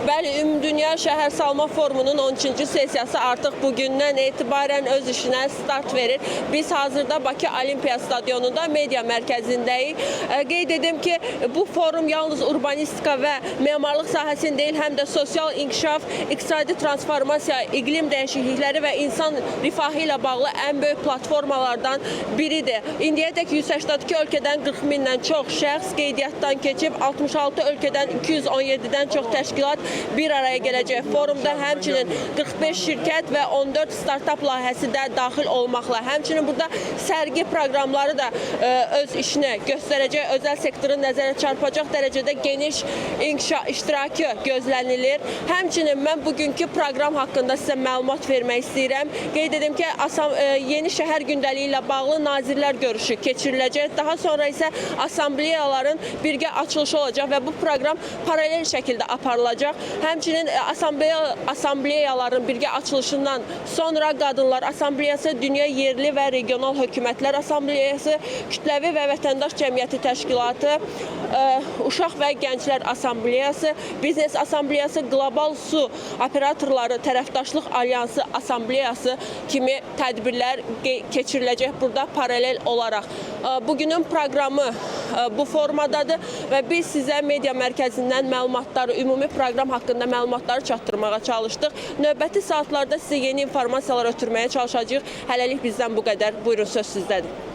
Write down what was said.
Bəli, Ümumdünya Şəhərsalma Forumunun 13-cü sessiyası artıq bugündən etibarən öz işinə start verir. Biz hazırda Bakı Olimpiya Stadionunda media mərkəzindəyik. Qeyd edim ki, bu forum yalnız urbanistika və memarlıq sahəsində deyil, həm də sosial inkişaf, iqtisadi transformasiya, iqlim dəyişiklikləri və insan rifahı ilə bağlı ən böyük platformalardan biridir. İndiyədək 182 ölkədən 40 mindən çox şəxs qeydiyyatdan keçib, 66 ölkədən 217-dən çox təşkilat bir araya gələcək. Forumda həmçinin 45 şirkət və 14 startup layihəsi də daxil olmaqla. Həmçinin burada sərgi proqramları da öz işini göstərəcək, özəl sektorun nəzərə çarpacaq dərəcədə geniş iştirakı gözlənilir. Həmçinin mən bugünkü proqram haqqında sizə məlumat vermək istəyirəm. Qeyd edim ki, yeni şəhər gündəliyi ilə bağlı nazirlər görüşü keçiriləcək. Daha sonra isə assambleyaların birgə açılışı olacaq və bu proqram paralel şəkildə aparılacaq. Həmçinin assambleyaların birgə açılışından sonra Qadınlar Assambleyası, Dünya Yerli və Regional Hökumətlər Assambleyası, Kütləvi və Vətəndaş Cəmiyyəti Təşkilatı, Uşaq və Gənclər Assambleyası, Biznes Assambleyası, Qlobal Su Operatorları Tərəfdaşlıq Alyansı Assambleyası kimi tədbirlər keçiriləcək burada paralel olaraq. Bugünün proqramı bu formadadır və biz sizə media mərkəzindən məlumatları, ümumi proqram haqqında məlumatları çatdırmağa çalışdıq. Növbəti saatlarda sizə yeni informasiyalar ötürməyə çalışacağıq. Hələlik bizdən bu qədər. Buyurun, söz sizdədir.